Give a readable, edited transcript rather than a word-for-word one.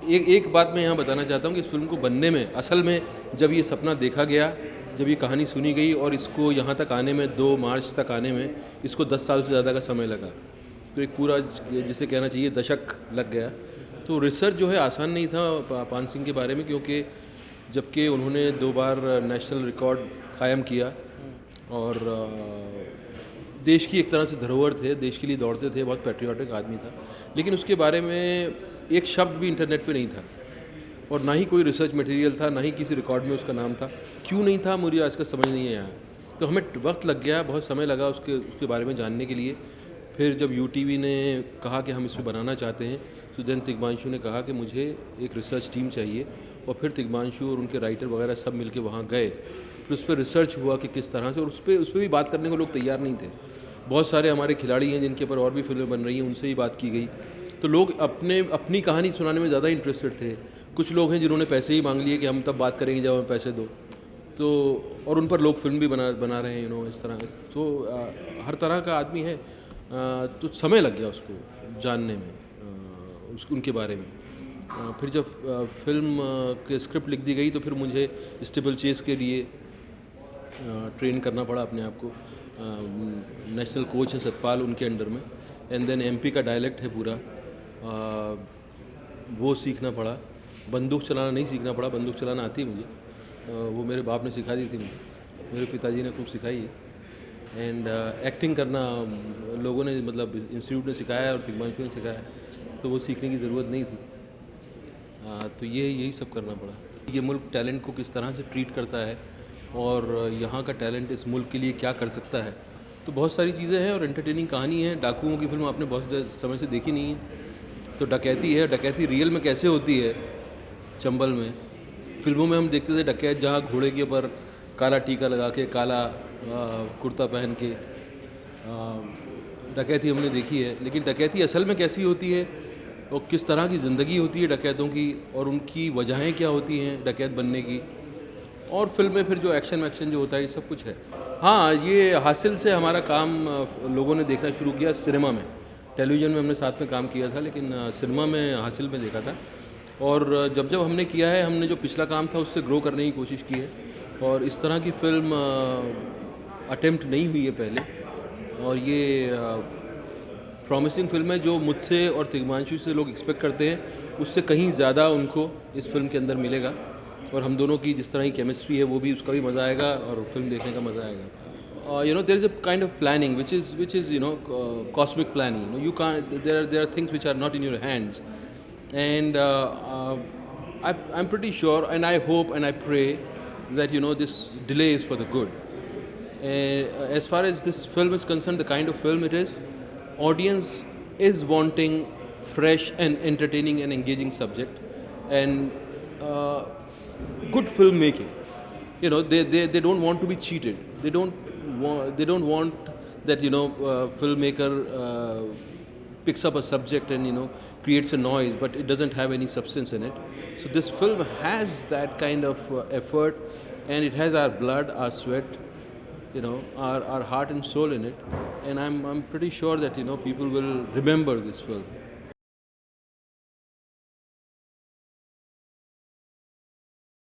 एक एक बात मैं यहाँ बताना चाहता हूँ कि इस फ़िल्म को बनने में असल में जब ये सपना देखा गया, जब ये कहानी सुनी गई और इसको यहाँ तक आने में 2 मार्च तक आने में इसको 10 साल से ज़्यादा का समय लगा। तो एक पूरा जिसे कहना चाहिए दशक लग गया। तो रिसर्च जो है आसान नहीं था पान सिंह के बारे में, क्योंकि जबकि उन्होंने 2 बार नेशनल रिकॉर्ड कायम किया और देश की एक तरह से धरोहर थे, देश के लिए दौड़ते थे, बहुत पैट्रियाटिक आदमी था, लेकिन उसके बारे में एक शब्द भी इंटरनेट पे नहीं था और ना ही कोई रिसर्च मटेरियल था, ना ही किसी रिकॉर्ड में उसका नाम था। क्यों नहीं था मुझे आज का समझ नहीं आया। तो हमें वक्त लग गया, बहुत समय लगा उसके बारे में जानने के लिए। फिर जब यूटीवी ने कहा कि हम इसको बनाना चाहते हैं, तो देन तिग्मांशु ने कहा कि मुझे एक रिसर्च टीम चाहिए और फिर तिग्मांशु और उनके राइटर वगैरह सब मिलके वहाँ गए। फिर उस पर रिसर्च हुआ कि किस तरह से, और उस पर भी बात करने को लोग तैयार नहीं थे। बहुत सारे हमारे खिलाड़ी हैं जिनके ऊपर और भी फिल्में बन रही हैं, उनसे ही बात की गई। तो लोग अपनी कहानी सुनाने में ज़्यादा इंटरेस्टेड थे। कुछ लोग हैं जिन्होंने पैसे ही मांग लिए कि हम तब बात करेंगे जब हमें पैसे दो। तो और उन पर लोग फिल्म भी बना रहे हैं इस तरह। तो हर तरह का आदमी है। तो समय लग गया उसको जानने में, उनके बारे में। फिर जब फिल्म के स्क्रिप्ट लिख दी गई तो फिर मुझे स्टीपल चेस के लिए ट्रेन करना पड़ा अपने आप को। नेशनल कोच हैं सतपाल, उनके अंडर में। एंड देन एमपी का डायलेक्ट है पूरा, वो सीखना पड़ा। बंदूक चलाना नहीं सीखना पड़ा, बंदूक चलाना आती है मुझे। वो मेरे बाप ने सिखा दी थी मुझे, मेरे पिताजी ने खूब सिखाई है। एंड एक्टिंग करना लोगों ने, मतलब इंस्टीट्यूट ने सिखाया और तिग्मांशु ने सिखाया, तो वो सीखने की ज़रूरत नहीं थी। तो यही सब करना पड़ा। ये मुल्क टैलेंट को किस तरह से ट्रीट करता है और यहाँ का टैलेंट इस मुल्क के लिए क्या कर सकता है, तो बहुत सारी चीज़ें हैं और एंटरटेनिंग कहानी है। डाकुओं की फिल्म आपने बहुत समय से देखी नहीं है, तो डकैती है। डकैती रियल में कैसे होती है चंबल में। फिल्मों में हम देखते थे डकैत जहाँ घोड़े के ऊपर काला टीका लगा के, काला कुर्ता पहन के डकैती हमने देखी है, लेकिन डकैती असल में कैसी होती है और किस तरह की ज़िंदगी होती है डकैतों की और उनकी वजहें क्या होती हैं डकैत बनने की, और फिल्म में फिर जो एक्शन जो होता है, ये सब कुछ है। हाँ, ये हासिल से हमारा काम लोगों ने देखना शुरू किया सिनेमा में। टेलीविज़न में हमने साथ में काम किया था, लेकिन सिनेमा में हासिल में देखा था। और जब हमने किया है, हमने जो पिछला काम था उससे ग्रो करने की कोशिश की है। और इस तरह की फ़िल्म अटेम्प्ट नहीं हुई है पहले, और ये प्रॉमिसिंग फिल्म है जो मुझसे और तिग्मांशु से लोग एक्सपेक्ट करते हैं, उससे कहीं ज़्यादा उनको इस फिल्म के अंदर मिलेगा। और हम दोनों की जिस तरह की केमिस्ट्री है, वो भी, उसका भी मज़ा आएगा और फिल्म देखने का मज़ा आएगा। There is a kind of planning which is cosmic planning. You can't, there are things which are not in your hands, and I am pretty sure and I hope and I pray that this delay is for the good. As far as this film is concerned, the kind of film it is, audience is wanting fresh and entertaining and engaging subject and good filmmaking. They don't want to be cheated. They don't want that filmmaker picks up a subject and creates a noise, but it doesn't have any substance in it. So this film has that kind of effort, and it has our blood, our sweat, our heart and soul in it. And I'm pretty sure that people will remember this film.